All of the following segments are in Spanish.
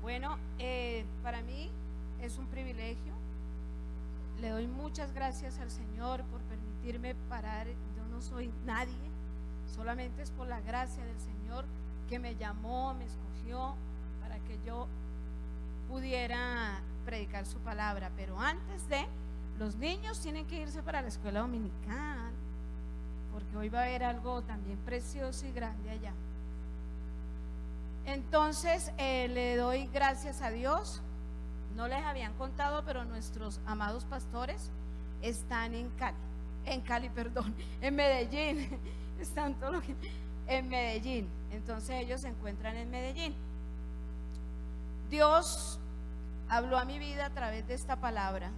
Bueno, para mí es un privilegio. Le doy muchas gracias al Señor por permitirme parar. Yo no soy nadie, solamente es por la gracia del Señor que me llamó, me escogió para que yo pudiera predicar su palabra. Pero antes de, los niños tienen que irse para la escuela dominical, porque hoy va a haber algo también precioso y grande allá. Entonces le doy gracias a Dios. No les habían contado, pero nuestros amados pastores están en Medellín. Están todos en Medellín. Entonces ellos se encuentran en Medellín. Dios habló a mi vida a través de esta palabra.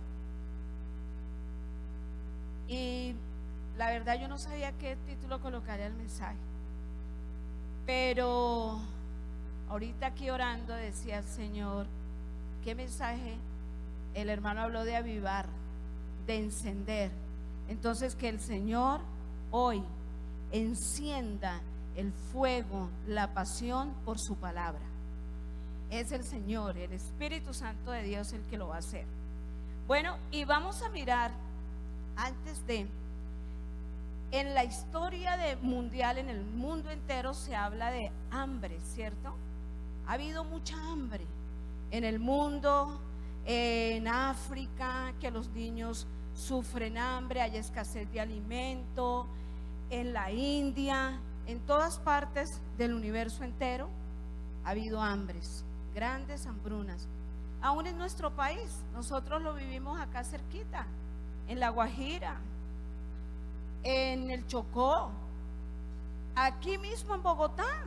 Y la verdad yo no sabía qué título colocarle al mensaje. Pero ahorita aquí orando decía: Señor, ¿qué mensaje? El hermano habló de avivar, de encender. Entonces que el Señor hoy encienda el fuego, la pasión por su palabra. Es el Señor, el Espíritu Santo de Dios el que lo va a hacer. Bueno, y vamos a mirar antes de, en la historia mundial, en el mundo entero se habla de hambre, ¿cierto? Ha habido mucha hambre en el mundo, en África, que los niños sufren hambre, hay escasez de alimento, en la India, en todas partes del universo entero ha habido hambres, grandes hambrunas. Aún en nuestro país, nosotros lo vivimos acá cerquita, en La Guajira, en el Chocó, aquí mismo en Bogotá,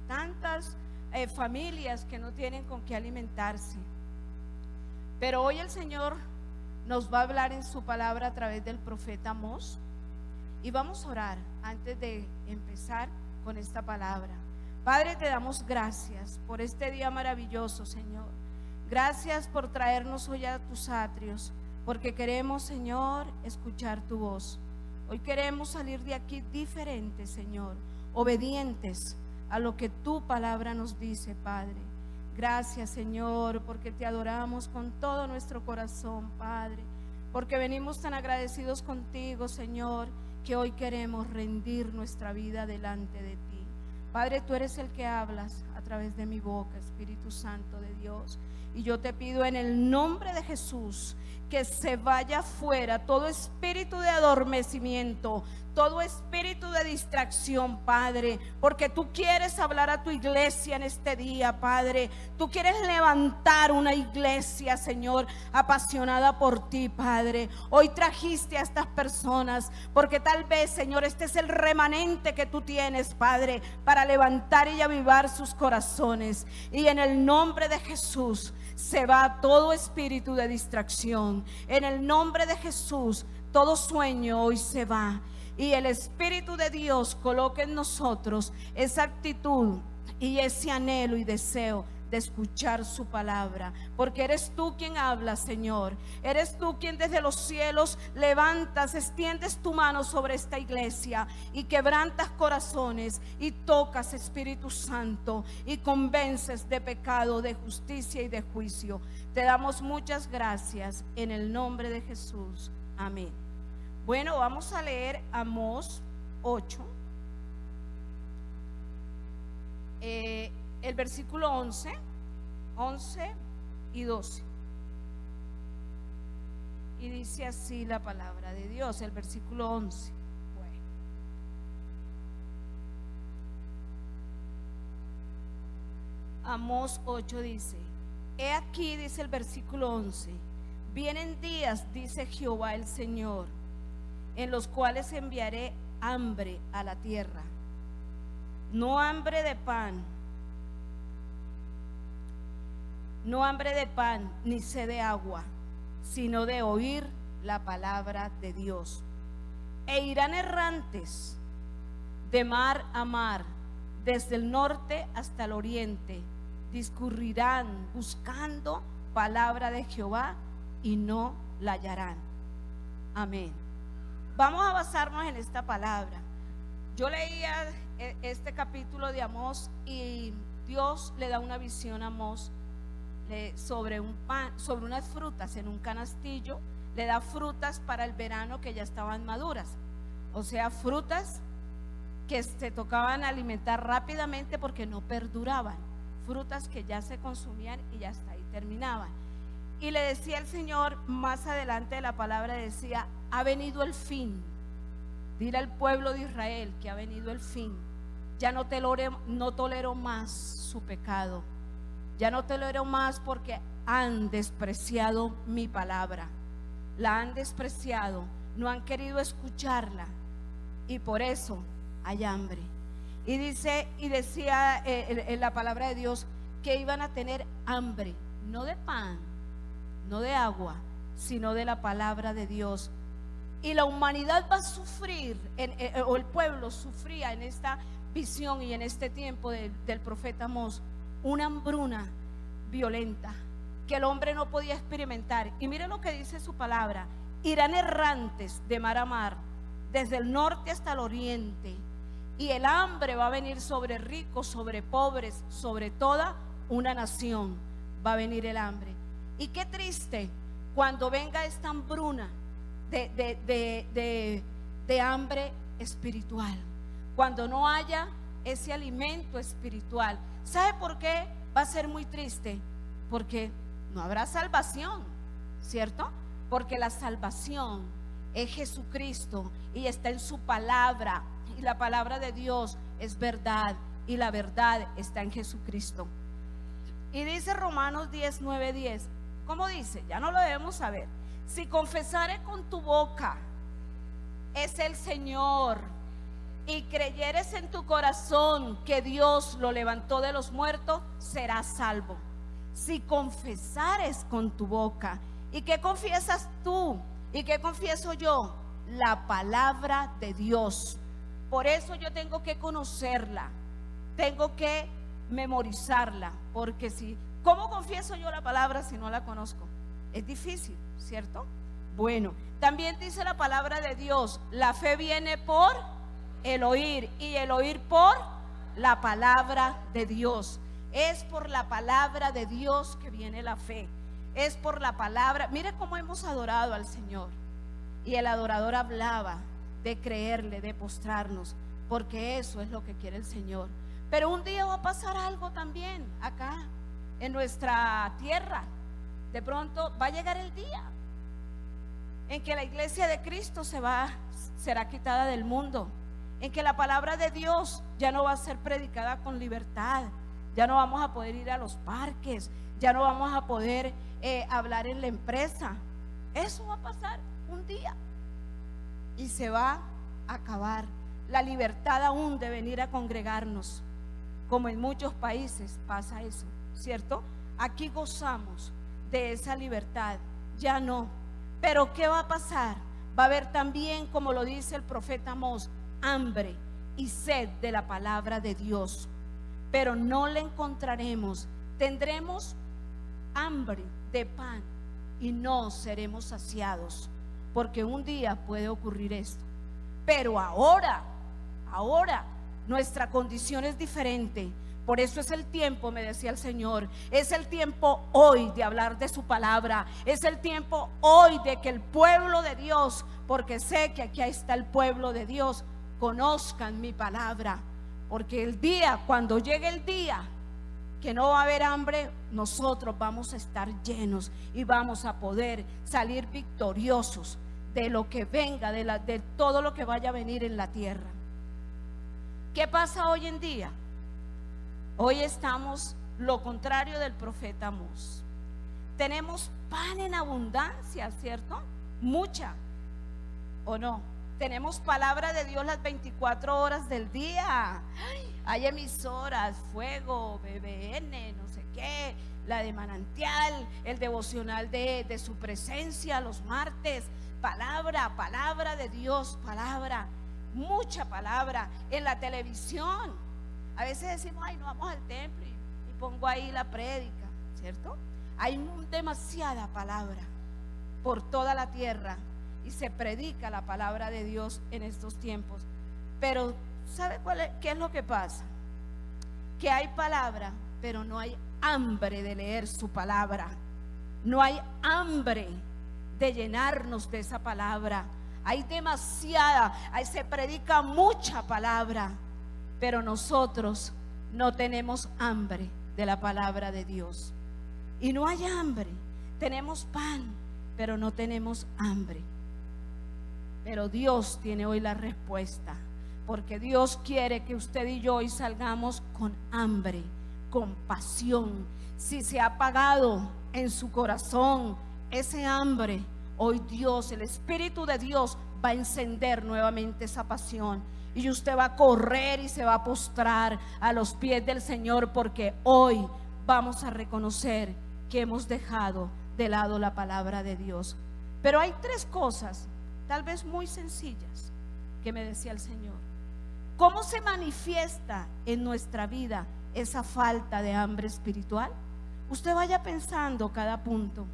tantas familias que no tienen con qué alimentarse. Pero hoy el Señor nos va a hablar en su palabra a través del profeta Amós, y vamos a orar antes de empezar con esta palabra. Padre, te damos gracias por este día maravilloso, Señor. Gracias por traernos hoy a tus atrios, porque queremos, Señor, escuchar tu voz. Hoy queremos salir de aquí diferentes, Señor, obedientes a lo que tu palabra nos dice, Padre. Gracias, Señor, porque te adoramos con todo nuestro corazón, Padre, porque venimos tan agradecidos contigo, Señor, que hoy queremos rendir nuestra vida delante de ti. Padre, tú eres el que hablas a través de mi boca, Espíritu Santo de Dios. Y yo te pido en el nombre de Jesús que se vaya fuera todo espíritu de adormecimiento, todo espíritu de distracción, Padre, porque tú quieres hablar a tu iglesia en este día, Padre. Tú quieres levantar una iglesia, Señor, apasionada por ti, Padre. Hoy trajiste a estas personas porque tal vez, Señor, este es el remanente que tú tienes, Padre, para levantar y avivar sus corazones. Y en el nombre de Jesús se va todo espíritu de distracción. En el nombre de Jesús todo sueño hoy se va, y el Espíritu de Dios coloque en nosotros esa actitud y ese anhelo y deseo de escuchar su palabra, porque eres tú quien hablas, Señor. Eres tú quien desde los cielos levantas, extiendes tu mano sobre esta iglesia y quebrantas corazones y tocas, Espíritu Santo, y convences de pecado, de justicia y de juicio. Te damos muchas gracias en el nombre de Jesús. Amén. Bueno, vamos a leer Amós 8, el versículo 11 y 12. Y dice así la palabra de Dios, el versículo 11. Bueno. Amós 8 dice: he aquí, dice el versículo 11, vienen días, dice Jehová el Señor, en los cuales enviaré hambre a la tierra, no hambre de pan, ni sed de agua, sino de oír la palabra de Dios. E irán errantes de mar a mar, desde el norte hasta el oriente, discurrirán buscando palabra de Jehová y no la hallarán. Amén. Vamos a basarnos en esta palabra. Yo leía este capítulo de Amós y Dios le da una visión a Amós sobre un pan, sobre unas frutas en un canastillo, le da frutas para el verano que ya estaban maduras, o sea, frutas que se tocaban alimentar rápidamente porque no perduraban, frutas que ya se consumían y ya hasta ahí terminaban. Y le decía el Señor más adelante de la palabra, decía: ha venido el fin. Dile al pueblo de Israel que ha venido el fin. Ya no tolero más su pecado. Ya no tolero más porque han despreciado mi palabra. La han despreciado, no han querido escucharla, y por eso hay hambre. Y decía en la palabra de Dios que iban a tener hambre, no de pan, no de agua, sino de la palabra de Dios. Y la humanidad va a sufrir, o el pueblo sufría en esta visión y en este tiempo del profeta Amós, una hambruna violenta que el hombre no podía experimentar. Y mire lo que dice su palabra: irán errantes de mar a mar, desde el norte hasta el oriente, y el hambre va a venir sobre ricos, sobre pobres, sobre toda una nación va a venir el hambre. Y qué triste cuando venga esta hambruna de hambre espiritual, cuando no haya ese alimento espiritual. ¿Sabe por qué va a ser muy triste? Porque no habrá salvación, ¿cierto? Porque la salvación es Jesucristo y está en su palabra, y la palabra de Dios es verdad, y la verdad está en Jesucristo. Y dice Romanos 10:9-10, ¿cómo dice? Ya no lo debemos saber. Si confesares con tu boca es el Señor, y creyeres en tu corazón que Dios lo levantó de los muertos, serás salvo. Si confesares con tu boca. ¿Y qué confiesas tú? ¿Y qué confieso yo? La palabra de Dios. Por eso yo tengo que conocerla, tengo que memorizarla, porque ¿cómo confieso yo la palabra si no la conozco? Es difícil, ¿cierto? Bueno, también dice la palabra de Dios: la fe viene por el oír, y el oír por la palabra de Dios. Es por la palabra de Dios que viene la fe. Es por la palabra. Mire cómo hemos adorado al Señor. Y el adorador hablaba de creerle, de postrarnos, porque eso es lo que quiere el Señor. Pero un día va a pasar algo también acá en nuestra tierra. De pronto va a llegar el día en que la iglesia de Cristo será quitada del mundo, en que la palabra de Dios ya no va a ser predicada con libertad. Ya no vamos a poder ir a los parques, ya no vamos a poder hablar en la empresa. Eso va a pasar un día y se va a acabar la libertad aún de venir a congregarnos, como en muchos países pasa eso, ¿cierto? Aquí gozamos de esa libertad, ya no. Pero ¿qué va a pasar? Va a haber también, como lo dice el profeta Amós, hambre y sed de la palabra de Dios, pero no la encontraremos. Tendremos hambre de pan y no seremos saciados, porque un día puede ocurrir esto. Pero ahora nuestra condición es diferente. Por eso es el tiempo, me decía el Señor, es el tiempo hoy de hablar de su palabra. Es el tiempo hoy de que el pueblo de Dios, porque sé que aquí está el pueblo de Dios, conozcan mi palabra. Porque cuando llegue el día que no va a haber hambre, nosotros vamos a estar llenos y vamos a poder salir victoriosos de lo que venga, de todo lo que vaya a venir en la tierra. ¿Qué pasa hoy en día? Hoy estamos lo contrario del profeta Amós. Tenemos pan en abundancia, ¿cierto? Mucha, ¿o no? Tenemos palabra de Dios las 24 horas del día. Hay emisoras, Fuego, BBN, no sé qué, la de Manantial, el devocional de su presencia los martes. Palabra de Dios, mucha palabra. En la televisión, a veces decimos, ay, no vamos al templo y pongo ahí la prédica, ¿cierto? Hay demasiada palabra por toda la tierra y se predica la palabra de Dios en estos tiempos. Pero ¿sabe qué es lo que pasa? Que hay palabra, pero no hay hambre de leer su palabra. No hay hambre de llenarnos de esa palabra. Hay demasiada, ahí se predica mucha palabra, pero nosotros no tenemos hambre de la palabra de Dios. Y no hay hambre. Tenemos pan, pero no tenemos hambre. Pero Dios tiene hoy la respuesta, porque Dios quiere que usted y yo hoy salgamos con hambre, con pasión. Si se ha apagado en su corazón ese hambre, hoy Dios, el Espíritu de Dios, va a encender nuevamente esa pasión. Y usted va a correr y se va a postrar a los pies del Señor, porque hoy vamos a reconocer que hemos dejado de lado la palabra de Dios. Pero hay tres cosas, tal vez muy sencillas, que me decía el Señor. ¿Cómo se manifiesta en nuestra vida esa falta de hambre espiritual? Usted vaya pensando cada punto,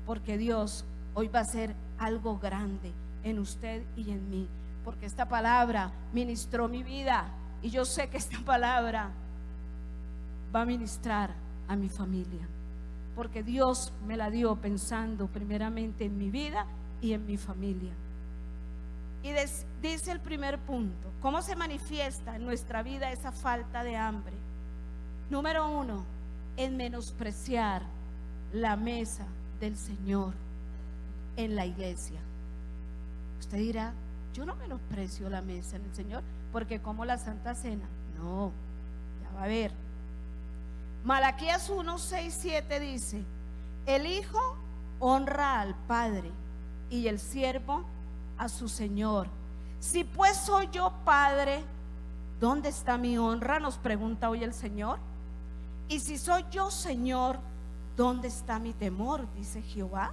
porque Dios hoy va a hacer algo grande en usted y en mí, porque esta palabra ministró mi vida, y yo sé que esta palabra va a ministrar a mi familia, porque Dios me la dio pensando primeramente en mi vida y en mi familia. Y dice el primer punto: ¿cómo se manifiesta en nuestra vida esa falta de hambre? Número 1, en menospreciar la mesa del Señor en la iglesia. Usted dirá: yo no menosprecio la mesa del Señor porque como la Santa Cena. No, ya va a ver. Malaquías 1, 6, 7 dice: el hijo honra al padre y el siervo a su señor. Si pues soy yo padre, ¿dónde está mi honra?, nos pregunta hoy el Señor. Y si soy yo señor, ¿dónde está mi temor?, dice Jehová.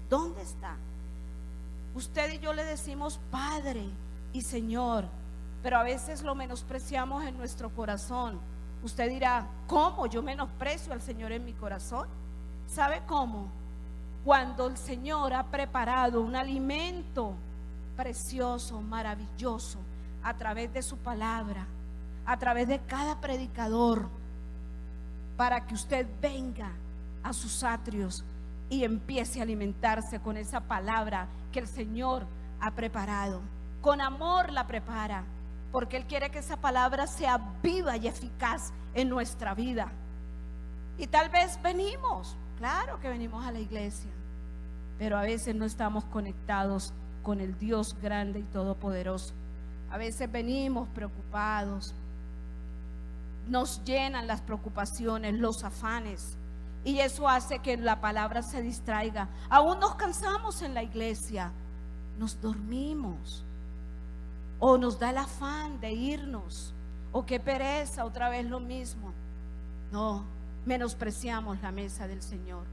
¿Dónde está? Usted y yo le decimos Padre y Señor, pero a veces lo menospreciamos en nuestro corazón. Usted dirá: ¿cómo yo menosprecio al Señor en mi corazón? ¿Sabe cómo? Cuando el Señor ha preparado un alimento precioso, maravilloso, a través de su palabra, a través de cada predicador, para que usted venga a sus atrios y empiece a alimentarse con esa palabra que el Señor ha preparado. Con amor la prepara, porque Él quiere que esa palabra sea viva y eficaz en nuestra vida. Y tal vez venimos, claro que venimos a la iglesia, pero a veces no estamos conectados con el Dios grande y todopoderoso. A veces venimos preocupados, nos llenan las preocupaciones, los afanes, y eso hace que la palabra se distraiga. Aún nos cansamos en la iglesia, nos dormimos, o nos da el afán de irnos, o qué pereza, otra vez lo mismo. No, menospreciamos la mesa del Señor,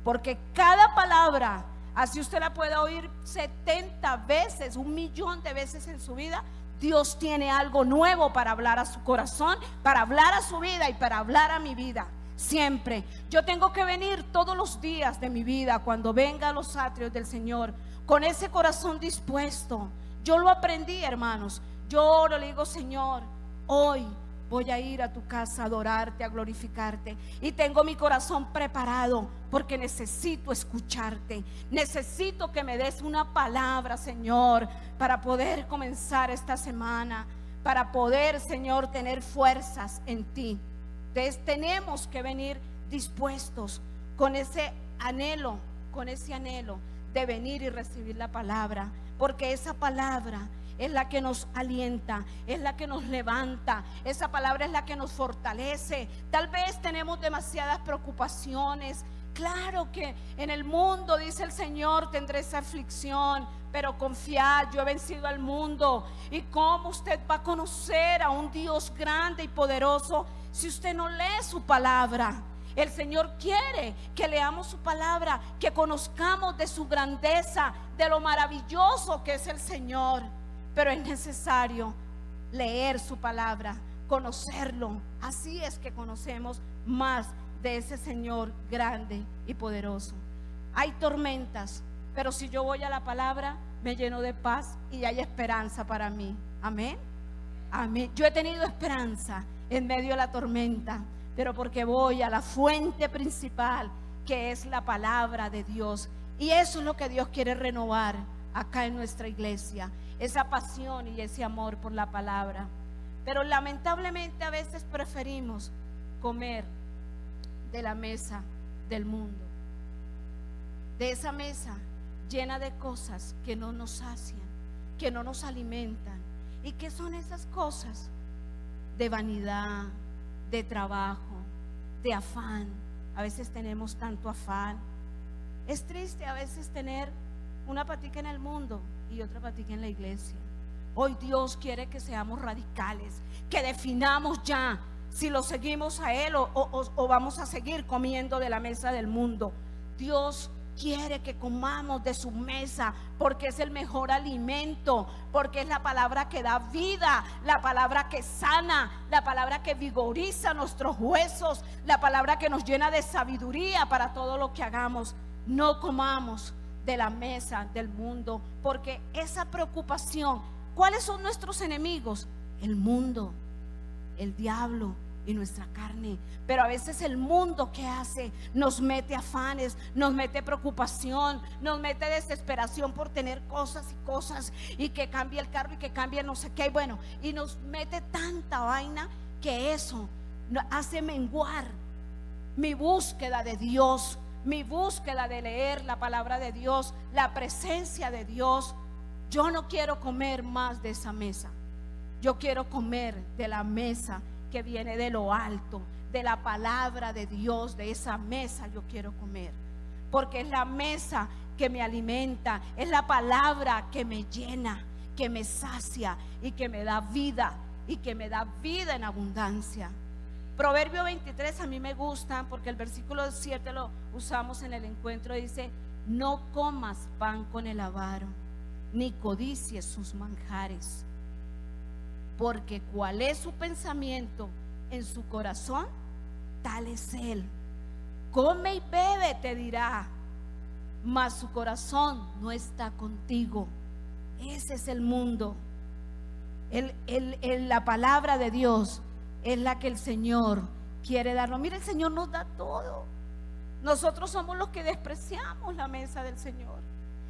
porque cada palabra, así usted la pueda oír 70 veces, 1.000.000 de veces en su vida, Dios tiene algo nuevo para hablar a su corazón, para hablar a su vida y para hablar a mi vida. Siempre yo tengo que venir todos los días de mi vida, cuando venga a los atrios del Señor, con ese corazón dispuesto. Yo lo aprendí, hermanos. Yo oro, le digo: Señor, hoy voy a ir a tu casa a adorarte, a glorificarte, y tengo mi corazón preparado porque necesito escucharte. Necesito que me des una palabra, Señor, para poder comenzar esta semana, para poder, Señor, tener fuerzas en ti. Entonces tenemos que venir dispuestos con ese anhelo de venir y recibir la palabra, porque esa palabra es la que nos alienta, es la que nos levanta, esa palabra es la que nos fortalece. Tal vez tenemos demasiadas preocupaciones. Claro que en el mundo, dice el Señor, tendré esa aflicción, pero confiad, yo he vencido al mundo. ¿Y cómo usted va a conocer a un Dios grande y poderoso si usted no lee su palabra? El Señor quiere que leamos su palabra, que conozcamos de su grandeza, de lo maravilloso que es el Señor. Pero es necesario leer su palabra, conocerlo. Así es que conocemos más de ese Señor grande y poderoso. Hay tormentas, pero si yo voy a la palabra, me lleno de paz y hay esperanza para mí. Amén. Amén. Yo he tenido esperanza en medio de la tormenta, pero porque voy a la fuente principal, que es la palabra de Dios. Y eso es lo que Dios quiere renovar acá en nuestra iglesia, esa pasión y ese amor por la palabra. Pero lamentablemente a veces preferimos comer de la mesa del mundo, de esa mesa llena de cosas que no nos sacian, que no nos alimentan. ¿Y qué son esas cosas? De vanidad, de trabajo, de afán. A veces tenemos tanto afán. Es triste a veces tener una patica en el mundo y otra patica en la iglesia. Hoy Dios quiere que seamos radicales, que definamos ya si lo seguimos a Él o vamos a seguir comiendo de la mesa del mundo. Dios quiere que comamos de su mesa, porque es el mejor alimento, porque es la palabra que da vida, la palabra que sana, la palabra que vigoriza nuestros huesos, la palabra que nos llena de sabiduría para todo lo que hagamos. No comamos de la mesa del mundo, porque esa preocupación, ¿cuáles son nuestros enemigos? El mundo, el diablo y nuestra carne. Pero a veces el mundo, ¿qué hace? Nos mete afanes, nos mete preocupación, nos mete desesperación por tener cosas y cosas, y que cambie el carro y que cambie no sé qué, y bueno, y nos mete tanta vaina que eso hace menguar mi búsqueda de Dios, mi búsqueda de leer la palabra de Dios, la presencia de Dios. Yo no quiero comer más de esa mesa. Yo quiero comer de la mesa que viene de lo alto, de la palabra de Dios. De esa mesa yo quiero comer, porque es la mesa que me alimenta, es la palabra que me llena, que me sacia y que me da vida, y que me da vida en abundancia. Proverbio 23 a mí me gusta, porque el versículo 7 lo usamos en el encuentro. Dice: no comas pan con el avaro, ni codicies sus manjares, porque cuál es su pensamiento en su corazón, tal es él. Come y bebe, te dirá, mas su corazón no está contigo. Ese es el mundo. La palabra de Dios es la que el Señor quiere darnos. Mira, el Señor nos da todo. Nosotros somos los que despreciamos la mesa del Señor.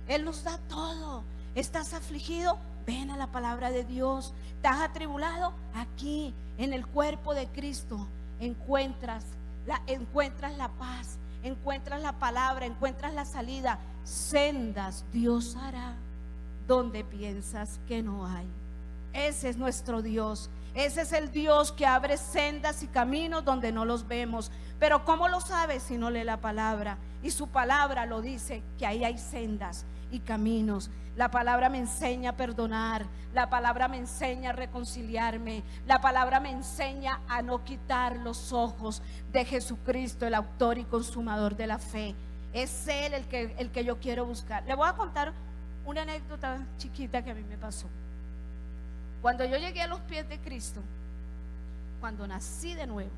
Él nos da todo. ¿Estás afligido? Ven a la palabra de Dios. ¿Estás atribulado? Aquí en el cuerpo de Cristo encuentras la paz, encuentras la palabra, encuentras la salida. Sendas Dios hará donde piensas que no hay. Ese es nuestro Dios. Ese es el Dios que abre sendas y caminos donde no los vemos. Pero ¿cómo lo sabes si no lee la palabra? Y su palabra lo dice, que ahí hay sendas y caminos. La palabra me enseña a perdonar, la palabra me enseña a reconciliarme, la palabra me enseña a no quitar los ojos de Jesucristo, el autor y consumador de la fe. Es Él el que yo quiero buscar. Le voy a contar una anécdota chiquita que a mí me pasó. Cuando yo llegué a los pies de Cristo, cuando nací de nuevo,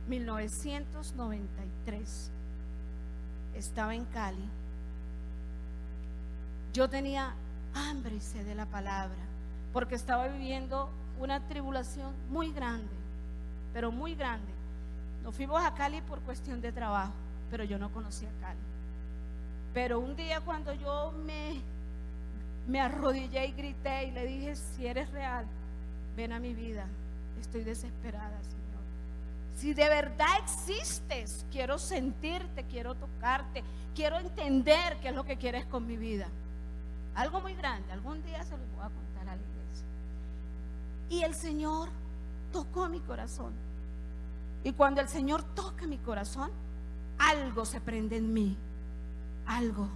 1993, estaba en Cali. Yo tenía hambre y sed de la palabra, porque estaba viviendo una tribulación muy grande, pero muy grande. Nos fuimos a Cali por cuestión de trabajo, pero yo no conocía Cali. Pero un día, cuando yo me arrodillé y grité y le dije: si eres real, ven a mi vida, estoy desesperada, Señor. Si de verdad existes, quiero sentirte, quiero tocarte, quiero entender qué es lo que quieres con mi vida. Algo muy grande, algún día se los voy a contar a la iglesia. Y el Señor tocó mi corazón. Y cuando el Señor toca mi corazón, algo se prende en mí, algo.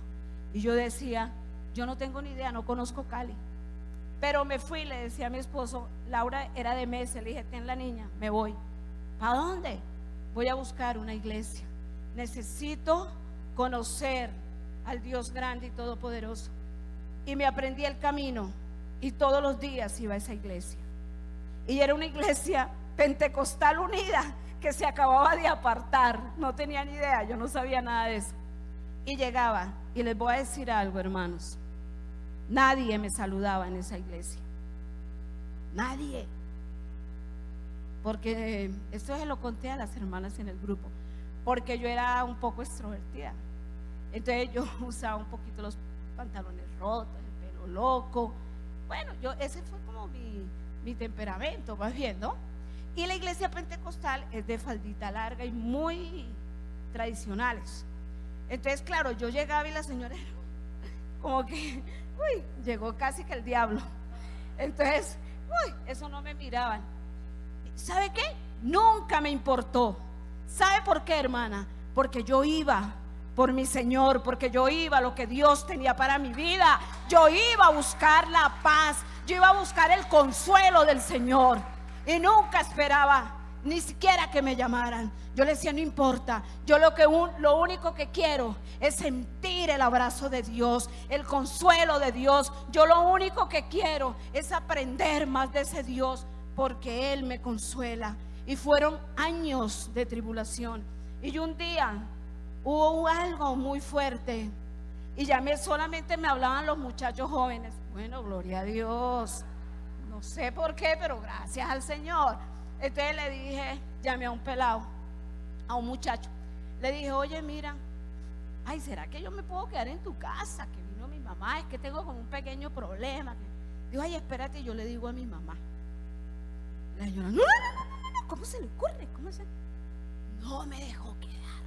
Y yo decía: yo no tengo ni idea, no conozco Cali. Pero me fui, le decía a mi esposo, Laura era de Mesa, le dije: ten la niña, me voy. ¿Para dónde? Voy a buscar una iglesia. Necesito conocer al Dios grande y todopoderoso. Y me aprendí el camino, y todos los días iba a esa iglesia. Y era una iglesia pentecostal unida que se acababa de apartar. No tenía ni idea, yo no sabía nada de eso. Y llegaba, y les voy a decir algo, hermanos: nadie me saludaba en esa iglesia. Nadie. porque esto se lo conté a las hermanas en el grupo, porque yo era un poco extrovertida. Entonces yo usaba un poquito los pantalones rotos, el pelo loco. Bueno, ese fue como mi temperamento, más bien, ¿no? Y la iglesia pentecostal es de faldita larga y muy tradicionales. Entonces, claro, yo llegaba y la señora como que, uy, llegó casi que el diablo. Entonces, uy, eso no me miraban. ¿Sabe qué? Nunca me importó. ¿Sabe por qué, hermana? Porque yo iba por mi Señor, porque yo iba a lo que Dios tenía para mi vida. Yo iba a buscar la paz, yo iba a buscar el consuelo del Señor. Y nunca esperaba ni siquiera que me llamaran. Yo le decía, no importa, yo lo único que quiero es sentir el abrazo de Dios, el consuelo de Dios. Yo lo único que quiero es aprender más de ese Dios, porque Él me consuela. Y fueron años de tribulación. Y un día hubo algo muy fuerte, y solamente me hablaban los muchachos jóvenes. Bueno, gloria a Dios, no sé por qué, pero gracias al Señor. Entonces le dije, llamé a un pelado, a un muchacho, le dije, oye, mira, ay, ¿será que yo me puedo quedar en tu casa? Que vino mi mamá, es que tengo como un pequeño problema. Digo, ay, espérate, yo le digo a mi mamá. La señora, no, ¿cómo se le ocurre? No me dejó quedar.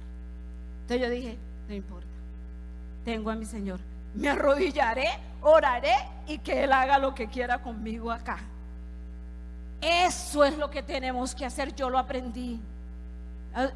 Entonces yo dije, no importa, tengo a mi Señor, me arrodillaré, oraré y que Él haga lo que quiera conmigo acá. Eso es lo que tenemos que hacer. Yo lo aprendí.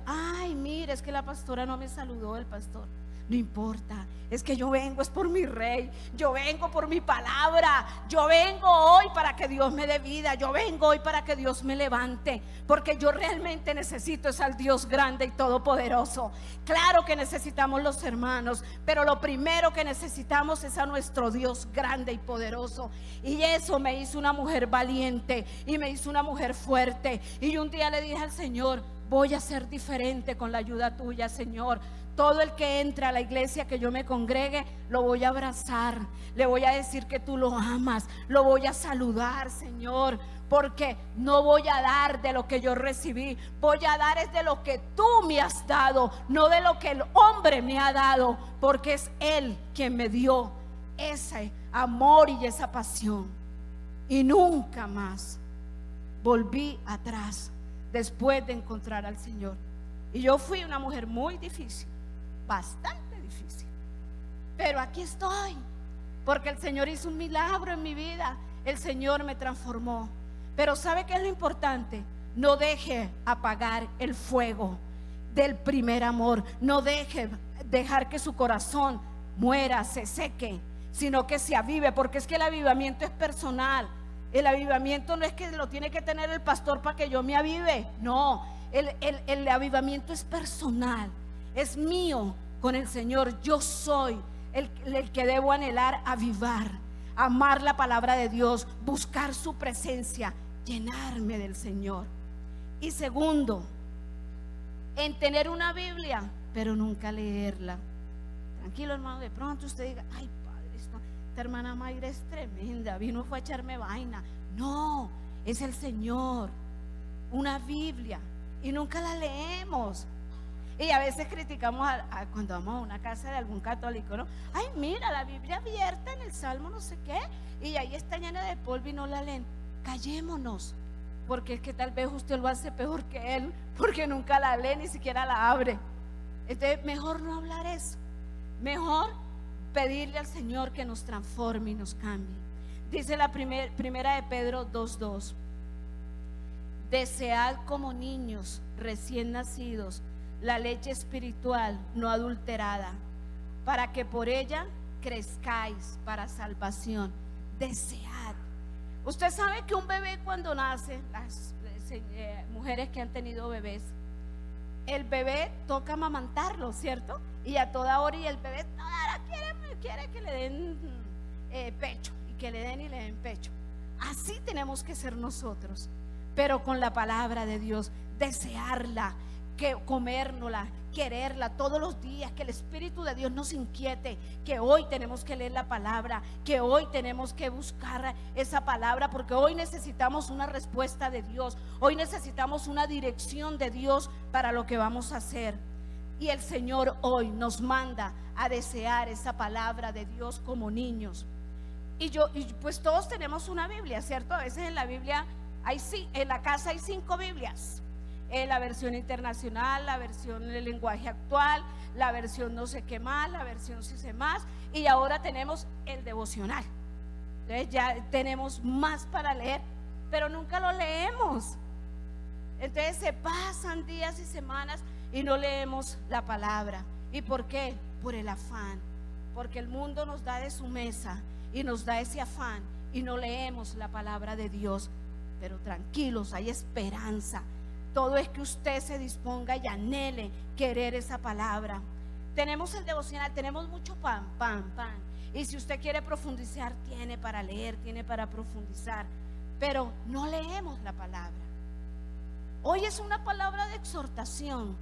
Ay, mire, es que la pastora no me saludó, el pastor. No importa, es que yo vengo, es por mi rey. Yo vengo por mi palabra. Yo vengo hoy para que Dios me dé vida. Yo vengo hoy para que Dios me levante, porque yo realmente necesito es al Dios grande y todopoderoso. Claro que necesitamos los hermanos, pero lo primero que necesitamos es a nuestro Dios grande y poderoso. Y eso me hizo una mujer valiente y me hizo una mujer fuerte. Y un día le dije al Señor, voy a ser diferente con la ayuda tuya, Señor. Todo el que entre a la iglesia que yo me congregue, lo voy a abrazar, le voy a decir que tú lo amas, lo voy a saludar, Señor, porque no voy a dar de lo que yo recibí, voy a dar es de lo que tú me has dado, no de lo que el hombre me ha dado, porque es Él quien me dio ese amor y esa pasión. Y nunca más volví atrás después de encontrar al Señor. Y yo fui una mujer muy difícil, bastante difícil, pero aquí estoy, porque el Señor hizo un milagro en mi vida. El Señor me transformó. Pero ¿sabe qué es lo importante? No deje apagar el fuego del primer amor. No dejar que su corazón muera, se seque, sino que se avive, porque es que el avivamiento es personal. El avivamiento no es que lo tiene que tener el pastor para que yo me avive. No, el avivamiento es personal, es mío con el Señor. Yo soy el que debo anhelar avivar, amar la palabra de Dios, buscar su presencia, llenarme del Señor. Y segundo, en tener una Biblia, pero nunca leerla. Tranquilo, hermano, de pronto usted diga, ay, padre, esta hermana Mayra es tremenda, vino fue a echarme vaina. No, es el Señor, una Biblia, y nunca la leemos. Y a veces criticamos cuando vamos a una casa de algún católico, ¿no? Ay, mira, la Biblia abierta en el Salmo no sé qué, y ahí está llena de polvo y no la leen. Callémonos, porque es que tal vez usted lo hace peor que él, porque nunca la lee, ni siquiera la abre. Entonces mejor no hablar eso, mejor pedirle al Señor que nos transforme y nos cambie. Dice la primera de Pedro 2:2: desead como niños recién nacidos la leche espiritual no adulterada, para que por ella crezcáis para salvación. Desead. Usted sabe que un bebé cuando nace, las mujeres que han tenido bebés, el bebé toca amamantarlo, ¿cierto? Y a toda hora, y el bebé toda hora quiere que le den pecho, y que le den y le den pecho. Así tenemos que ser nosotros, pero con la palabra de Dios, desearla, que comérnosla, quererla todos los días, que el Espíritu de Dios nos inquiete, que hoy tenemos que leer la palabra, que hoy tenemos que buscar esa palabra, porque hoy necesitamos una respuesta de Dios, hoy necesitamos una dirección de Dios para lo que vamos a hacer. Y el Señor hoy nos manda a desear esa palabra de Dios como niños. Y pues todos tenemos una Biblia, ¿cierto? A veces en la Biblia en la casa hay 5 Biblias. La versión internacional, la versión del lenguaje actual, la versión no sé qué más, la versión sí sé más, y ahora tenemos el devocional. Entonces ya tenemos más para leer, pero nunca lo leemos. Entonces se pasan días y semanas y no leemos la palabra. ¿Y por qué? Por el afán, porque el mundo nos da de su mesa y nos da ese afán y no leemos la palabra de Dios. Pero tranquilos, hay esperanza. Todo es que usted se disponga y anhele querer esa palabra. Tenemos el devocional, tenemos mucho pan. Y si usted quiere profundizar, tiene para leer, tiene para profundizar. Pero no leemos la palabra. Hoy es una palabra de exhortación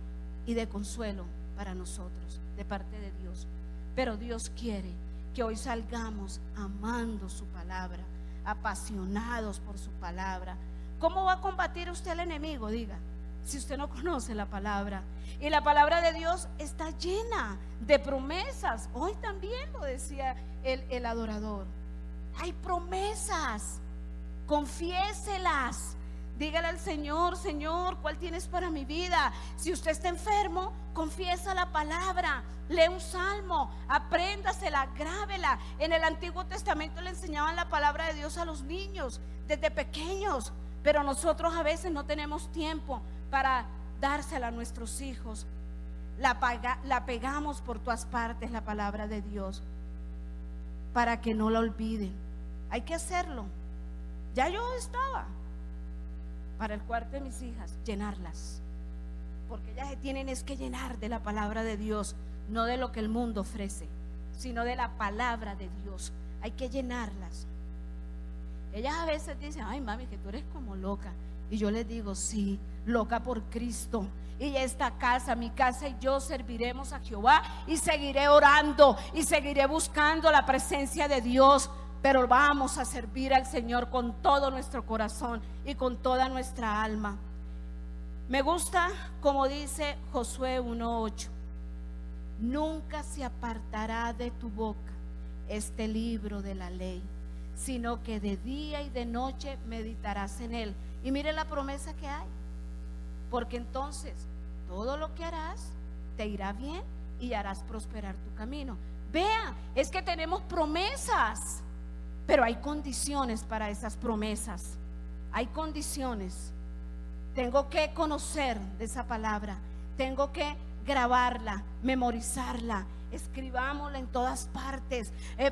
y de consuelo para nosotros, de parte de Dios. Pero Dios quiere que hoy salgamos amando su palabra, apasionados por su palabra. ¿Cómo va a combatir usted al enemigo? Diga, si usted no conoce la palabra. Y la palabra de Dios está llena de promesas. Hoy también lo decía el adorador. Hay promesas, confiéselas. Dígale al Señor: Señor, ¿cuál tienes para mi vida? Si usted está enfermo, confiesa la palabra, lee un salmo, apréndasela, grábela. En el Antiguo Testamento le enseñaban la palabra de Dios a los niños desde pequeños, pero nosotros a veces no tenemos tiempo para dársela a nuestros hijos. La pegamos por todas partes, la palabra de Dios, para que no la olviden. Hay que hacerlo. Ya yo estaba para el cuarto de mis hijas, llenarlas, porque ellas se tienen que llenar de la palabra de Dios, no de lo que el mundo ofrece, sino de la palabra de Dios. Hay que llenarlas. Ellas a veces dicen: ay, mami, que tú eres como loca. Y yo les digo: sí, loca por Cristo. Y esta casa, mi casa y yo serviremos a Jehová, y seguiré orando y seguiré buscando la presencia de Dios. Pero vamos a servir al Señor con todo nuestro corazón y con toda nuestra alma. Me gusta como dice Josué 1:8: nunca se apartará de tu boca este libro de la ley, sino que de día y de noche meditarás en él. Y mire la promesa que hay, porque entonces todo lo que harás te irá bien y harás prosperar tu camino. Vea, es que tenemos promesas, pero hay condiciones para esas promesas. Hay condiciones. Tengo que conocer de esa palabra, tengo que grabarla, memorizarla, escribámosla en todas partes,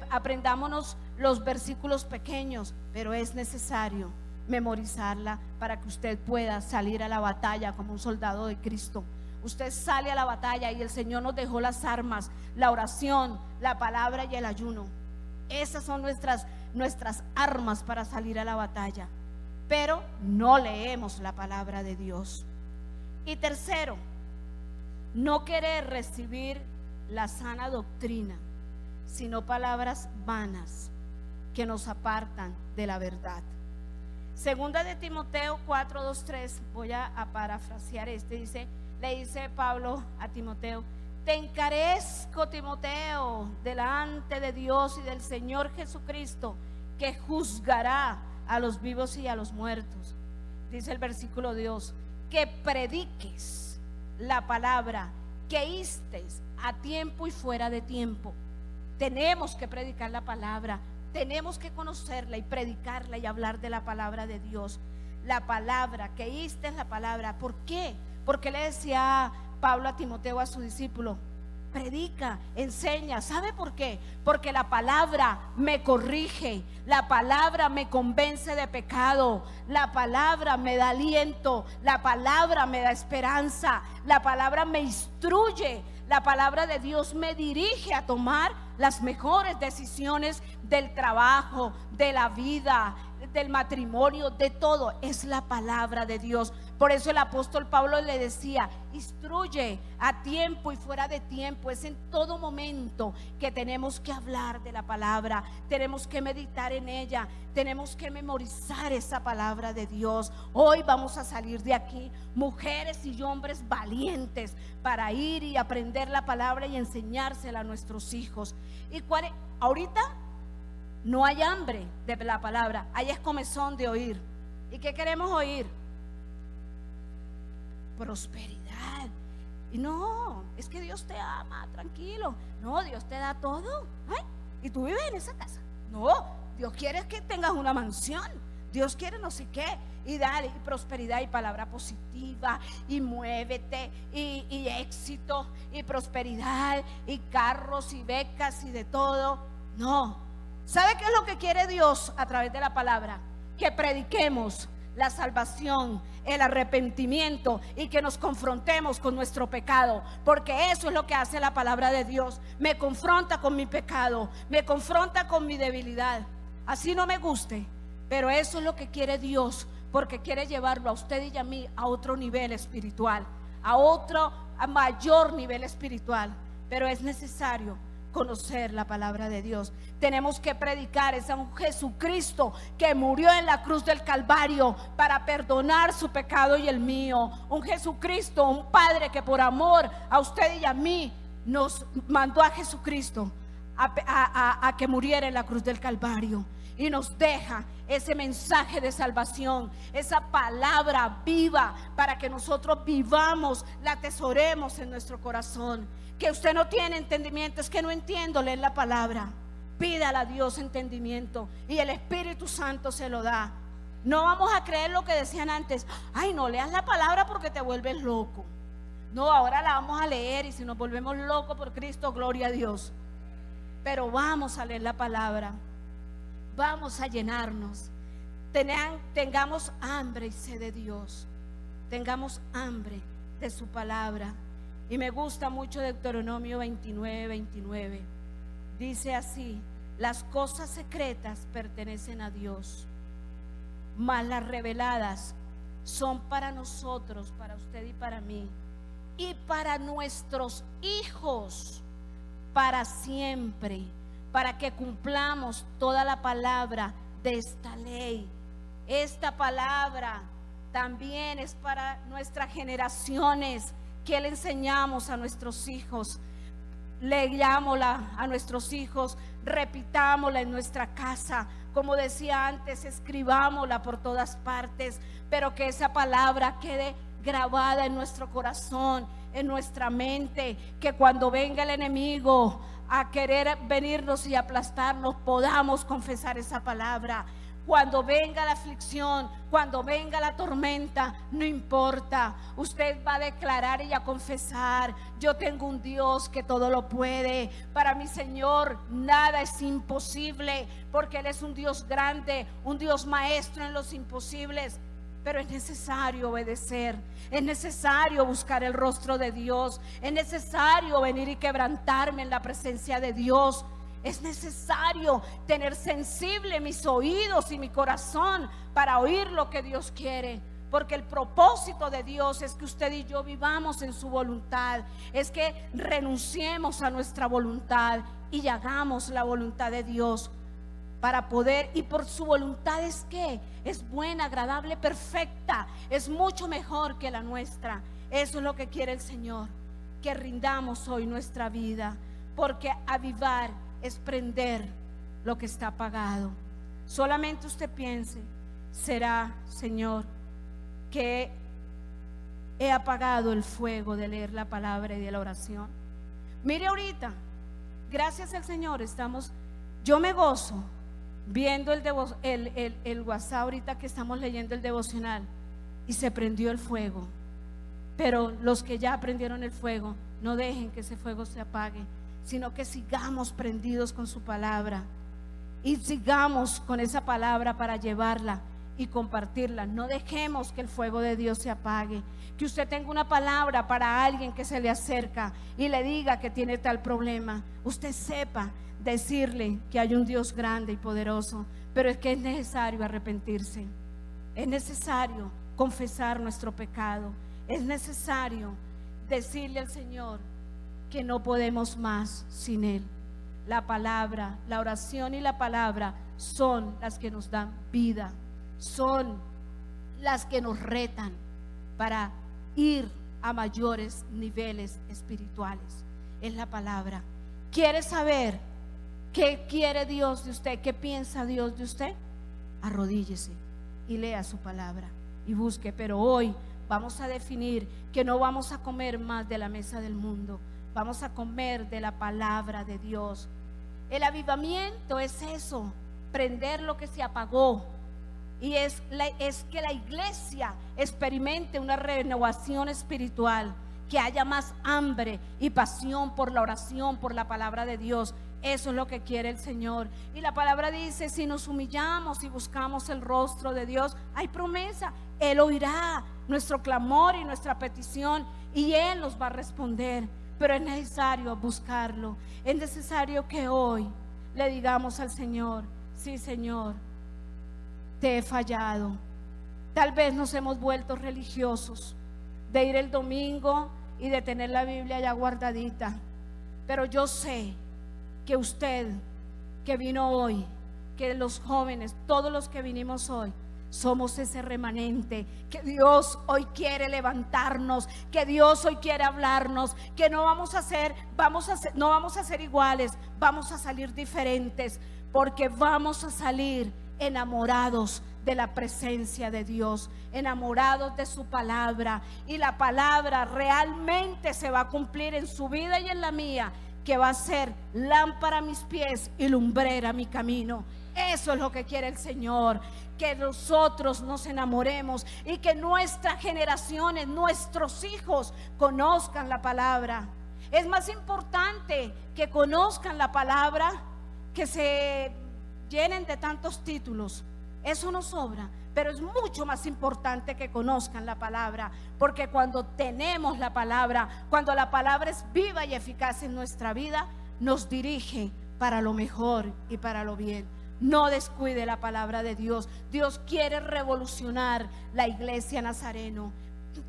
aprendámonos los versículos pequeños, pero es necesario memorizarla para que usted pueda salir a la batalla como un soldado de Cristo. Usted sale a la batalla y el Señor nos dejó las armas: la oración, la palabra y el ayuno. Esas son nuestras armas para salir a la batalla. Pero no leemos la palabra de Dios. Y tercero, no querer recibir la sana doctrina, sino palabras vanas que nos apartan de la verdad. Segunda de Timoteo 4:2-3, voy a parafrasear dice, le dice Pablo a Timoteo: te encarezco, Timoteo, delante de Dios y del Señor Jesucristo, que juzgará a los vivos y a los muertos. Dice el versículo 2: que prediques la palabra, que instes a tiempo y fuera de tiempo. Tenemos que predicar la palabra, tenemos que conocerla y predicarla y hablar de la palabra de Dios. La palabra, que instes la palabra. ¿Por qué? Porque le decía Pablo a Timoteo, a su discípulo: predica, enseña. ¿Sabe por qué? Porque la palabra me corrige, la palabra me convence de pecado, la palabra me da aliento, la palabra me da esperanza, la palabra me instruye, la palabra de Dios me dirige a tomar las mejores decisiones del trabajo, de la vida, del matrimonio, de todo, es la palabra de Dios. Por eso el apóstol Pablo le decía: instruye a tiempo y fuera de tiempo. Es en todo momento que tenemos que hablar de la palabra, tenemos que meditar en ella, tenemos que memorizar esa palabra de Dios. Hoy vamos a salir de aquí mujeres y hombres valientes para ir y aprender la palabra y enseñársela a nuestros hijos. ¿Y cuál es? Ahorita no hay hambre de la palabra, hay escomezón de oír. ¿Y qué queremos oír? Prosperidad. Y no, es que Dios te ama, tranquilo. No, Dios te da todo. Ay, y tú vives en esa casa. No, Dios quiere que tengas una mansión. Dios quiere no sé qué. Y dale, y prosperidad y palabra positiva, y muévete, y éxito, y prosperidad, y carros, y becas, y de todo. No. ¿Sabe qué es lo que quiere Dios a través de la palabra? Que prediquemos la salvación, el arrepentimiento, y que nos confrontemos con nuestro pecado, porque eso es lo que hace la palabra de Dios. Me confronta con mi pecado, me confronta con mi debilidad, así no me guste, pero eso es lo que quiere Dios, porque quiere llevarlo a usted y a mí a otro nivel espiritual, a mayor nivel espiritual. Pero es necesario conocer la palabra de Dios. Tenemos que predicar es a un Jesucristo que murió en la cruz del Calvario para perdonar su pecado y el mío. Un Jesucristo, un Padre que por amor a usted y a mí nos mandó a Jesucristo a que muriera en la cruz del Calvario, y nos deja ese mensaje de salvación, esa palabra viva para que nosotros vivamos, la atesoremos en nuestro corazón. Que usted no tiene entendimiento, es que no entiendo leer la palabra, pídale a Dios entendimiento y el Espíritu Santo se lo da. No vamos a creer lo que decían antes: ay, no leas la palabra porque te vuelves loco. No, ahora la vamos a leer, y si nos volvemos locos por Cristo, gloria a Dios. Pero vamos a leer la palabra, vamos a llenarnos. Tengamos hambre y sed de Dios, tengamos hambre de su palabra. Y me gusta mucho Deuteronomio 29:29. Dice así: las cosas secretas pertenecen a Dios, mas las reveladas son para nosotros, para usted y para mí, y para nuestros hijos para siempre, para que cumplamos toda la palabra de esta ley. Esta palabra también es para nuestras generaciones, que le enseñamos a nuestros hijos. Leámosla a nuestros hijos, repitámosla en nuestra casa, como decía antes, escribámosla por todas partes, pero que esa palabra quede grabada en nuestro corazón, en nuestra mente, que cuando venga el enemigo a querer venirnos y aplastarnos, podamos confesar esa palabra. Cuando venga la aflicción, cuando venga la tormenta, no importa, usted va a declarar y a confesar: yo tengo un Dios que todo lo puede. Para mi Señor nada es imposible, porque Él es un Dios grande, un Dios maestro en los imposibles. Pero es necesario obedecer, es necesario buscar el rostro de Dios, es necesario venir y quebrantarme en la presencia de Dios. Es necesario tener sensible mis oídos y mi corazón para oír lo que Dios quiere, porque el propósito de Dios es que usted y yo vivamos en su voluntad, es que renunciemos a nuestra voluntad y hagamos la voluntad de Dios para poder, y por su voluntad es que es buena, agradable, perfecta, es mucho mejor que la nuestra. Eso es lo que quiere el Señor, que rindamos hoy nuestra vida, porque avivar es prender lo que está apagado. Solamente usted piense: ¿será, Señor, que he apagado el fuego de leer la palabra y de la oración? Mire, ahorita, gracias al Señor, yo me gozo viendo el WhatsApp ahorita que estamos leyendo el devocional, y se prendió el fuego. Pero los que ya prendieron el fuego, no dejen que ese fuego se apague, sino que sigamos prendidos con su palabra y sigamos con esa palabra para llevarla y compartirla. No dejemos que el fuego de Dios se apague. Que usted tenga una palabra para alguien que se le acerca y le diga que tiene tal problema. Usted sepa decirle que hay un Dios grande y poderoso pero es que es necesario arrepentirse, es necesario confesar nuestro pecado, es necesario decirle al Señor que no podemos más sin Él. La palabra, la oración y la palabra son las que nos dan vida, son las que nos retan para ir a mayores niveles espirituales. Es la palabra. ¿Quiere saber qué quiere Dios de usted? ¿Qué piensa Dios de usted? Arrodíllese y lea su palabra y busque. Pero hoy vamos a definir que no vamos a comer más de la mesa del mundo, vamos a comer de la palabra de Dios. El avivamiento es eso, prender lo que se apagó. Y es que la iglesia experimente una renovación espiritual, que haya más hambre y pasión por la oración, por la palabra de Dios. Eso es lo que quiere el Señor. Y la palabra dice, si nos humillamos y buscamos el rostro de Dios, hay promesa. Él oirá nuestro clamor y nuestra petición y Él nos va a responder. Pero es necesario buscarlo. Es necesario que hoy le digamos al Señor, sí, Señor, te he fallado. Tal vez nos hemos vuelto religiosos, de ir el domingo y de tener la Biblia ya guardadita. Pero yo sé que usted que vino hoy, que los jóvenes, todos los que vinimos hoy, somos ese remanente que Dios hoy quiere levantarnos, que Dios hoy quiere hablarnos, que no vamos a ser iguales, vamos a salir diferentes, porque vamos a salir enamorados de la presencia de Dios, enamorados de su palabra, y la palabra realmente se va a cumplir en su vida y en la mía, que va a ser lámpara a mis pies y lumbrera a mi camino. Eso es lo que quiere el Señor, que nosotros nos enamoremos y que nuestras generaciones, nuestros hijos conozcan la palabra. Es más importante que conozcan la palabra que se llenen de tantos títulos. Eso no sobra, pero es mucho más importante que conozcan la palabra, porque cuando tenemos la palabra, cuando la palabra es viva y eficaz en nuestra vida, nos dirige para lo mejor y para lo bien. No descuide la palabra de Dios. Dios quiere revolucionar la iglesia Nazareno.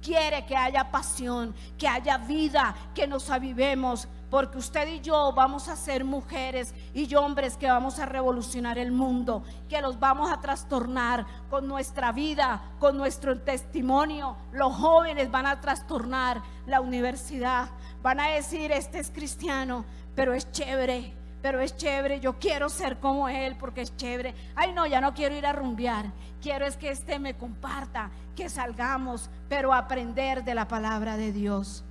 Quiere que haya pasión, que haya vida, que nos avivemos, porque usted y yo vamos a ser mujeres y hombres que vamos a revolucionar el mundo, que los vamos a trastornar con nuestra vida, con nuestro testimonio. Los jóvenes van a trastornar la universidad, van a decir, este es cristiano, pero es chévere, yo quiero ser como él porque es chévere. Ay no, ya no quiero ir a rumbear, quiero es que este me comparta, que salgamos, pero aprender de la palabra de Dios.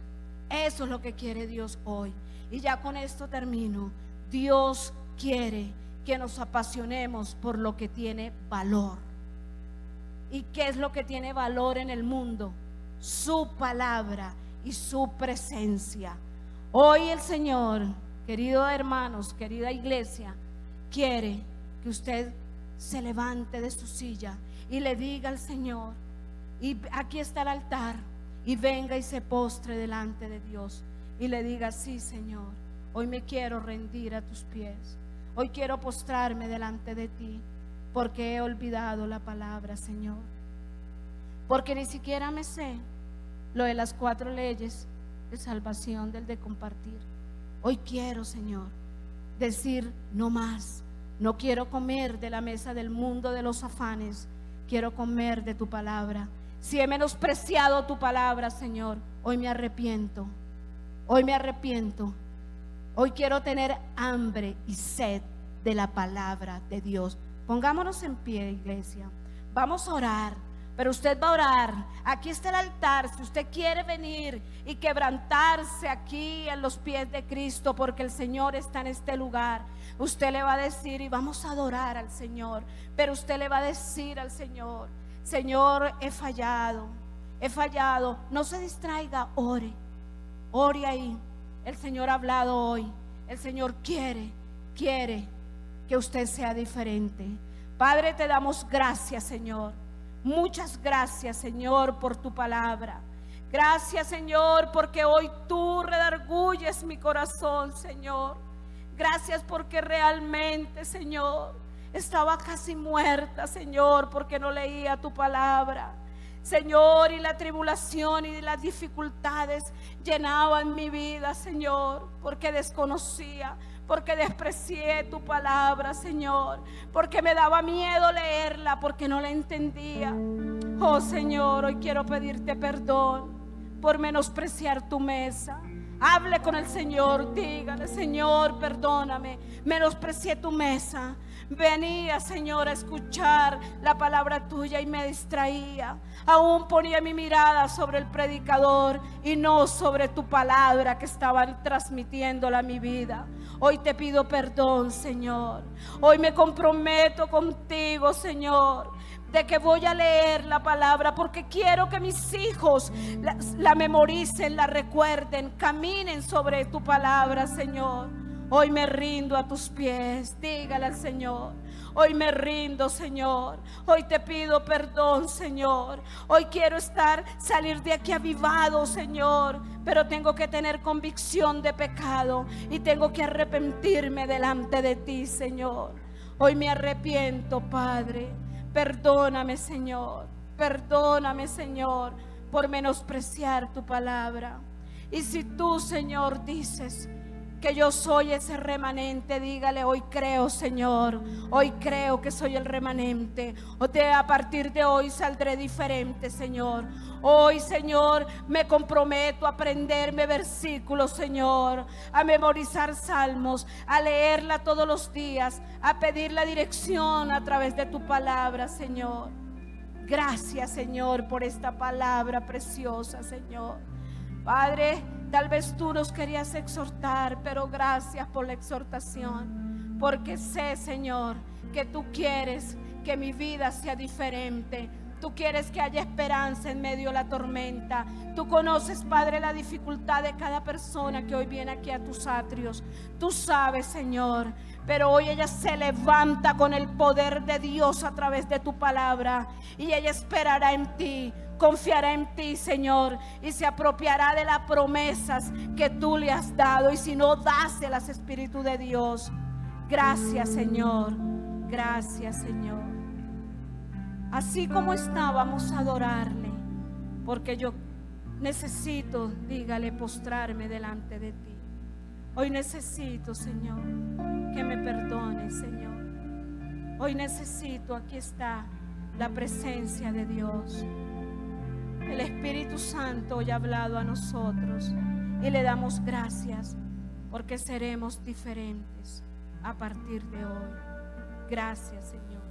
Eso es lo que quiere Dios hoy. Y ya con esto termino. Dios quiere que nos apasionemos por lo que tiene valor. ¿Y qué es lo que tiene valor en el mundo? Su palabra y su presencia. Hoy el Señor, queridos hermanos, querida iglesia, quiere que usted se levante de su silla y le diga al Señor, y aquí está el altar, y venga y se postre delante de Dios y le diga, sí, Señor, hoy me quiero rendir a tus pies, hoy quiero postrarme delante de ti, porque he olvidado la palabra, Señor, porque ni siquiera me sé lo de las 4 leyes de salvación, del de compartir. Hoy quiero, Señor, decir no más. No quiero comer de la mesa del mundo, de los afanes. Quiero comer de tu palabra. Si he menospreciado tu palabra, Señor, hoy me arrepiento. Hoy me arrepiento. Hoy quiero tener hambre y sed de la palabra de Dios. Pongámonos en pie, iglesia. Vamos a orar. Pero usted va a orar. Aquí está el altar. Si usted quiere venir y quebrantarse aquí en los pies de Cristo, porque el Señor está en este lugar, usted le va a decir, y vamos a adorar al Señor, pero usted le va a decir al Señor, Señor, he fallado. No se distraiga, ore ahí. El Señor ha hablado hoy. El Señor quiere que usted sea diferente. Padre, te damos gracias, Señor. Muchas gracias, Señor, por tu palabra. Gracias, Señor, porque hoy tú redarguyes mi corazón, Señor. Gracias porque realmente, Señor, estaba casi muerta, Señor, porque no leía tu palabra. Señor, y la tribulación y las dificultades llenaban mi vida, Señor, porque desconocía, porque desprecié tu palabra, Señor, porque me daba miedo leerla, porque no la entendía. Oh Señor, hoy quiero pedirte perdón por menospreciar tu mesa. Hable con el Señor, dígale: Señor, perdóname, menosprecié tu mesa. Venía, Señor, a escuchar la palabra tuya y me distraía. Aún ponía mi mirada sobre el predicador y no sobre tu palabra que estaban transmitiéndola a mi vida. Hoy te pido perdón, Señor. Hoy me comprometo contigo, Señor, de que voy a leer la palabra, porque quiero que mis hijos la memoricen, la recuerden, caminen sobre tu palabra, Señor. Hoy me rindo a tus pies, dígale al Señor: hoy me rindo, Señor. Hoy te pido perdón, Señor. Hoy quiero salir de aquí avivado, Señor, pero tengo que tener convicción de pecado y tengo que arrepentirme delante de ti, Señor. Hoy me arrepiento, Padre. Perdóname, Señor. Perdóname, Señor, por menospreciar tu palabra. Y si tú, Señor, dices que yo soy ese remanente, dígale: hoy creo, Señor, hoy creo que soy el remanente. A partir de hoy saldré diferente, Señor. Hoy, Señor, me comprometo a aprenderme versículos, Señor, a memorizar salmos, a leerla todos los días, a pedir la dirección a través de tu palabra, Señor. Gracias, Señor, por esta palabra preciosa, Señor. Padre, tal vez tú nos querías exhortar, pero gracias por la exhortación, porque sé, Señor, que tú quieres que mi vida sea diferente. Tú quieres que haya esperanza en medio de la tormenta. Tú conoces, Padre, la dificultad de cada persona que hoy viene aquí a tus atrios. Tú sabes, Señor, pero hoy ella se levanta con el poder de Dios a través de tu palabra, y ella esperará en ti, confiará en ti, Señor, y se apropiará de las promesas que tú le has dado. Y si no, dáselas, Espíritu de Dios. Gracias, Señor. Gracias, Señor. Así como está, vamos a adorarle, porque yo necesito, dígale, postrarme delante de ti. Hoy necesito, Señor, que me perdones, Señor. Hoy necesito, aquí está la presencia de Dios. El Espíritu Santo hoy ha hablado a nosotros y le damos gracias, porque seremos diferentes a partir de hoy. Gracias, Señor.